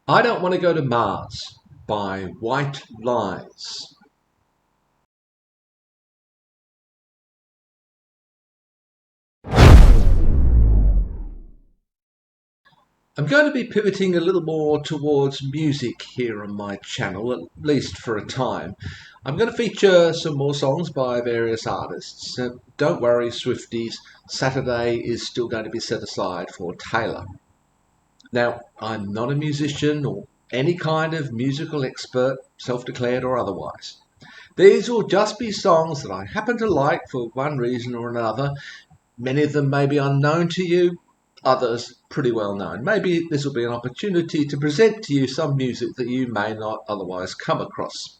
I Don't Want to Go to Mars by White Lies. I'm going to be pivoting a little more towards music here on my channel, at least for a time. I'm going to feature some more songs by various artists. Don't worry, Swifties, Saturday is still going to be set aside for Taylor. Now, I'm not a musician or any kind of musical expert, self-declared or otherwise. These will just be songs that I happen to like for one reason or another. Many of them may be unknown to you, others pretty well known. Maybe this will be an opportunity to present to you some music that you may not otherwise come across.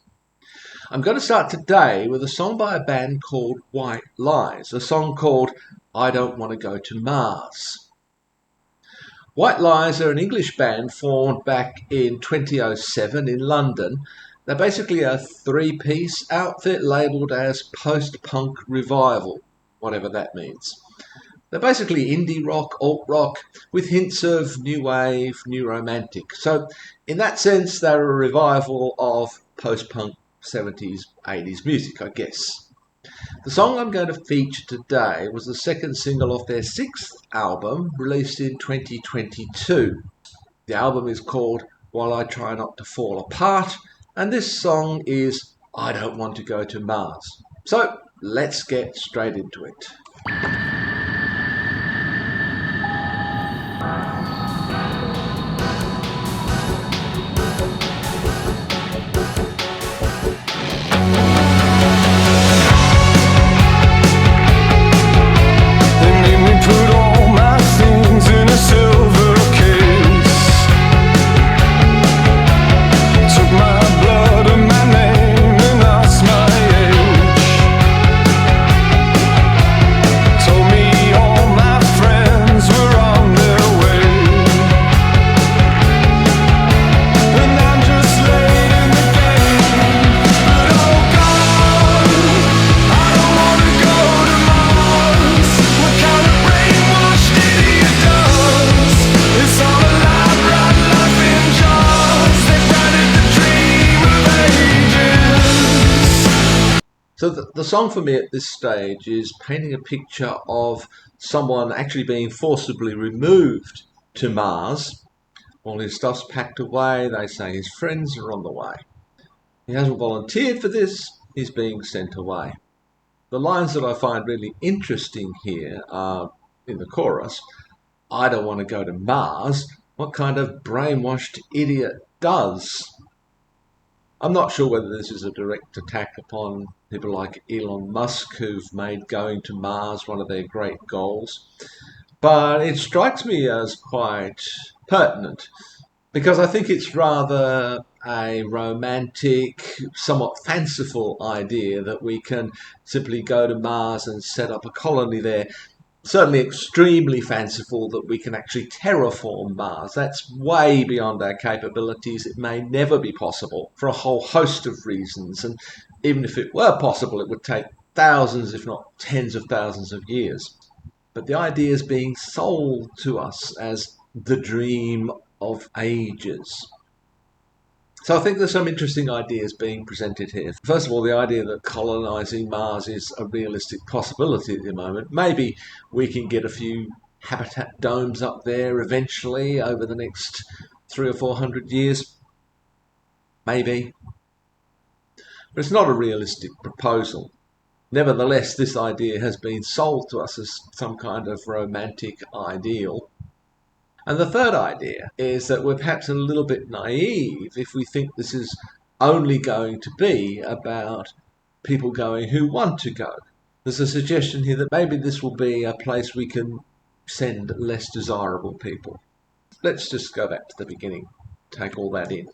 I'm going to start today with a song by a band called White Lies, a song called I Don't Want to Go to Mars. White Lies are an English band formed back in 2007 in London. They're basically a three-piece outfit labelled as post-punk revival, whatever that means. They're basically indie rock, alt rock, with hints of new wave, new romantic. So in that sense, they're a revival of post-punk 70s, 80s music, I guess. The song I'm going to feature today was the second single off their sixth album, released in 2022. The album is called While I Try Not to Fall Apart, and this song is I Don't Want to Go to Mars. So let's get straight into it. So the song for me at this stage is painting a picture of someone actually being forcibly removed to Mars. All his stuff's packed away, they say his friends are on the way. He hasn't volunteered for this, he's being sent away. The lines that I find really interesting here are in the chorus, I don't want to go to Mars, what kind of brainwashed idiot does? I'm not sure whether this is a direct attack upon people like Elon Musk, who've made going to Mars one of their great goals, but it strikes me as quite pertinent because I think it's rather a romantic, somewhat fanciful idea that we can simply go to Mars and set up a colony there. Certainly extremely fanciful that we can actually terraform Mars. That's way beyond our capabilities. It may never be possible for a whole host of reasons. And even if it were possible, it would take thousands, if not tens of thousands of years. But the idea is being sold to us as the dream of ages. So I think there's some interesting ideas being presented here. First of all, the idea that colonizing Mars is a realistic possibility at the moment. Maybe we can get a few habitat domes up there eventually over the next 300 or 400 years. Maybe. But it's not a realistic proposal. Nevertheless, this idea has been sold to us as some kind of romantic ideal. And the third idea is that we're perhaps a little bit naive if we think this is only going to be about people going who want to go. There's a suggestion here that maybe this will be a place we can send less desirable people. Let's just go back to the beginning, take all that in.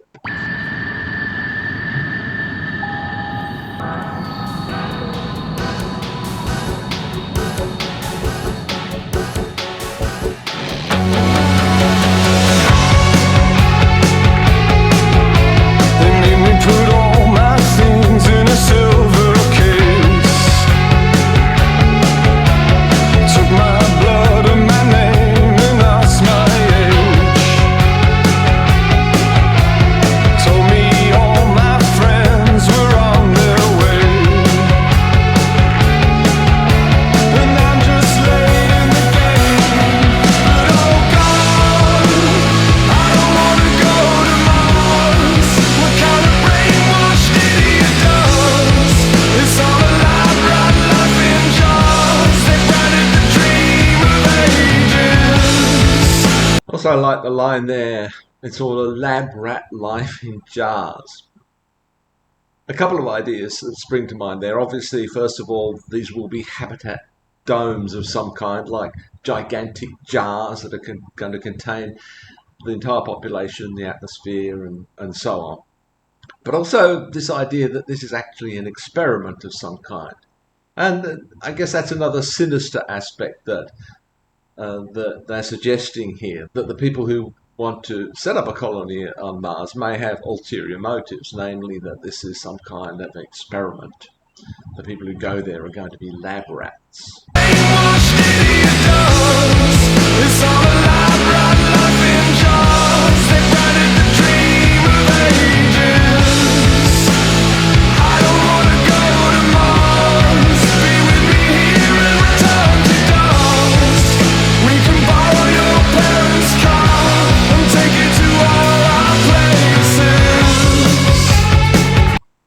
Also, I like the line there, it's all a lab rat life in jars. A couple of ideas that spring to mind there. Obviously, first of all, these will be habitat domes of some kind, like gigantic jars that are going to contain the entire population, the atmosphere, and so on. But also this idea that this is actually an experiment of some kind. And I guess that's another sinister aspect that they're suggesting here, that the people who want to set up a colony on Mars may have ulterior motives, namely that this is some kind of experiment. The people who go there are going to be lab rats.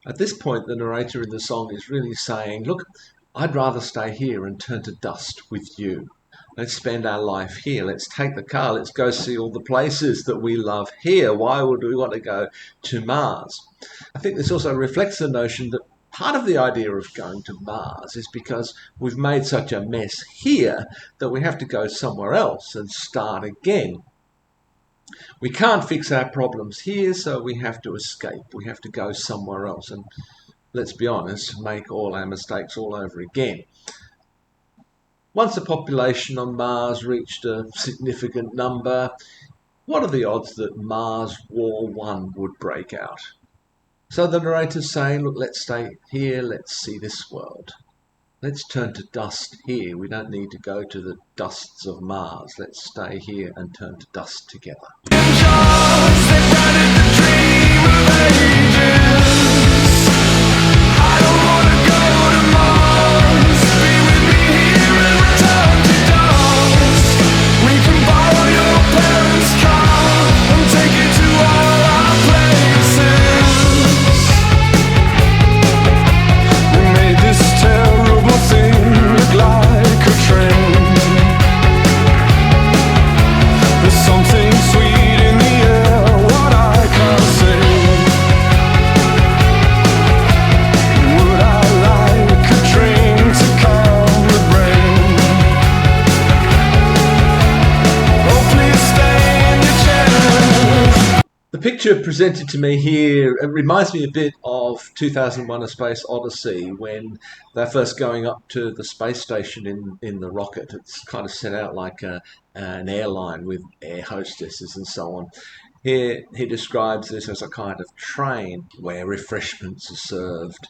At this point, the narrator in the song is really saying, look, I'd rather stay here and turn to dust with you. Let's spend our life here. Let's take the car. Let's go see all the places that we love here. Why would we want to go to Mars? I think this also reflects the notion that part of the idea of going to Mars is because we've made such a mess here that we have to go somewhere else and start again. We can't fix our problems here, so we have to escape. We have to go somewhere else and, let's be honest, make all our mistakes all over again. Once the population on Mars reached a significant number, what are the odds that Mars War 1 would break out? So the narrator's saying, look, let's stay here, let's see this world. Let's turn to dust here. We don't need to go to the dusts of Mars. Let's stay here and turn to dust together. The picture presented to me here, it reminds me a bit of 2001: A Space Odyssey, when they're first going up to the space station in the rocket. It's kind of set out like an airline with air hostesses and so on. Here he describes this as a kind of train where refreshments are served.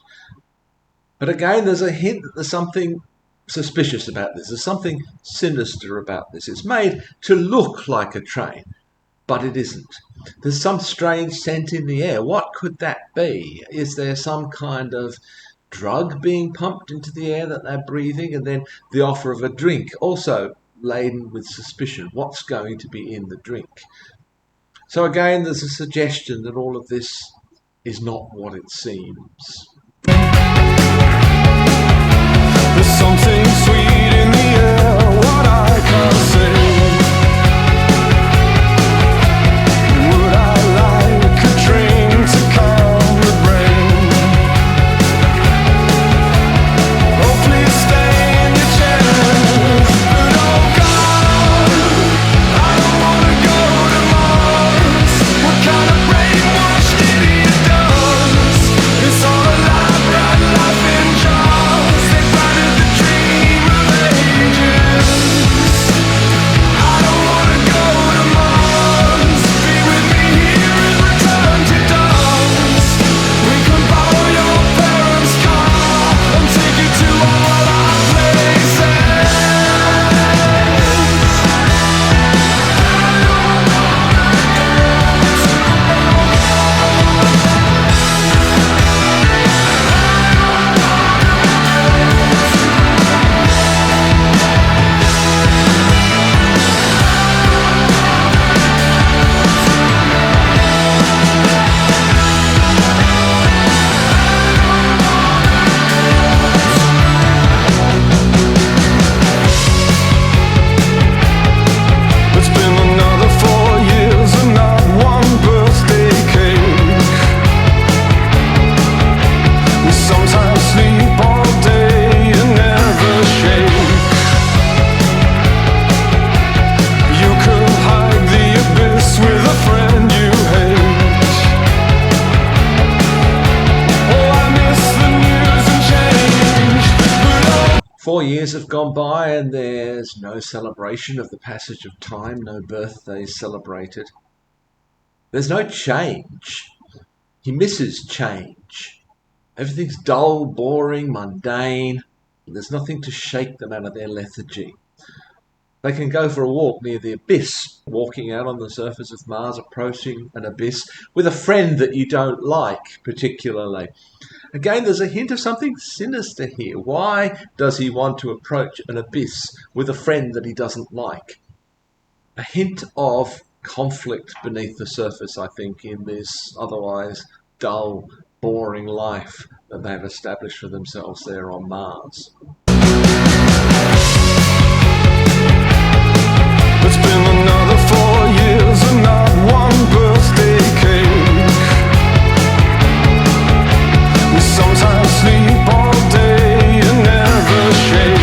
But again, there's a hint that there's something suspicious about this. There's something sinister about this. It's made to look like a train, but it isn't. There's some strange scent in the air. What could that be? Is there some kind of drug being pumped into the air that they're breathing? And then the offer of a drink, also laden with suspicion. What's going to be in the drink? So again, there's a suggestion that all of this is not what it seems. There's something sweet in the air, what I can't say. 4 years have gone by and there's no celebration of the passage of time, no birthdays celebrated. There's no change. He misses change. Everything's dull, boring, mundane. There's nothing to shake them out of their lethargy. They can go for a walk near the abyss, walking out on the surface of Mars, approaching an abyss with a friend that you don't like particularly. Again, there's a hint of something sinister here. Why does he want to approach an abyss with a friend that he doesn't like? A hint of conflict beneath the surface, I think, in this otherwise dull, boring life that they've established for themselves there on Mars. It's been another 4 years and not one birthday cake. We sometimes sleep all day and never shake.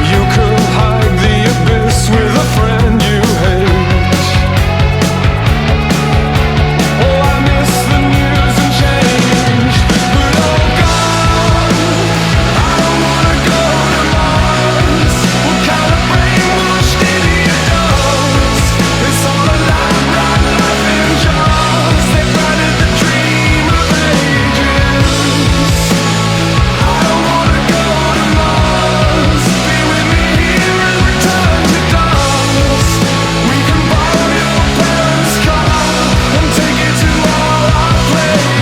You could hide the abyss with a friend you hate. Oh, I miss the news and change. But oh God, I don't wanna go to Mars. What kind of brainwashed idiot does? It's all a lie, right life in jars. They planted the dream of ages. I don't wanna go to Mars. Be with me here and return to dust. We can borrow your parents' car and take it to all our places.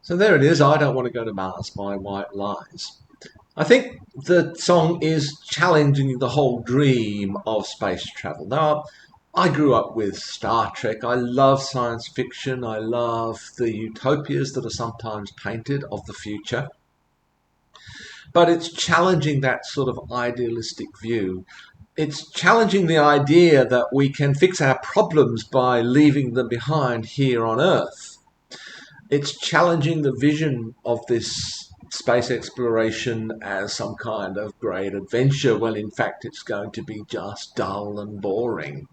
So there it is, I Don't Want to Go to Mars by White Lies. I think the song is challenging the whole dream of space travel. Now, I grew up with Star Trek. I love science fiction. I love the utopias that are sometimes painted of the future. But it's challenging that sort of idealistic view. It's challenging the idea that we can fix our problems by leaving them behind here on Earth. It's challenging the vision of this space exploration as some kind of great adventure, when in fact it's going to be just dull and boring.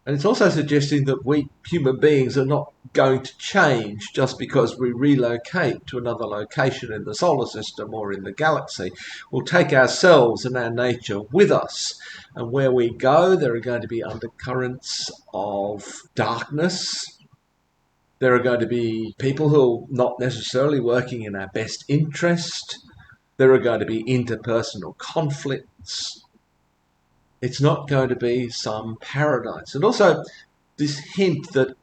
And it's also suggesting that we human beings are not going to change just because we relocate to another location in the solar system or in the galaxy. We'll take ourselves and our nature with us. And where we go, there are going to be undercurrents of darkness. There are going to be people who are not necessarily working in our best interest. There are going to be interpersonal conflicts. It's not going to be some paradise. And also this hint that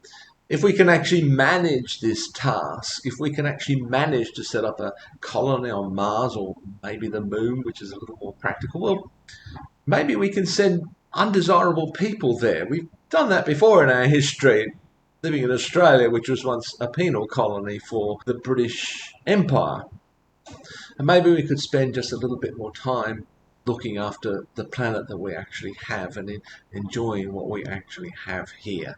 if we can actually manage this task, if we can actually manage to set up a colony on Mars or maybe the moon, which is a little more practical, well, maybe we can send undesirable people there. We've done that before in our history. Living in Australia, which was once a penal colony for the British Empire. And maybe we could spend just a little bit more time looking after the planet that we actually have and enjoying what we actually have here.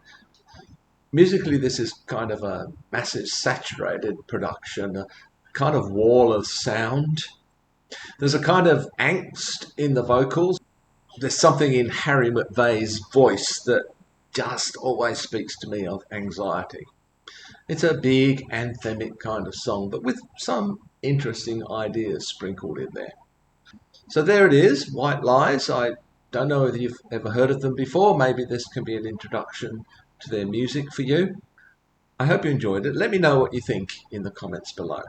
Musically, this is kind of a massive saturated production, a kind of wall of sound. There's a kind of angst in the vocals. There's something in Harry McVeigh's voice that just always speaks to me of anxiety. It's a big anthemic kind of song, but with some interesting ideas sprinkled in there. So there it is, White Lies. I don't know whether you've ever heard of them before. Maybe this can be an introduction to their music for you. I hope you enjoyed it. Let me know what you think in the comments below.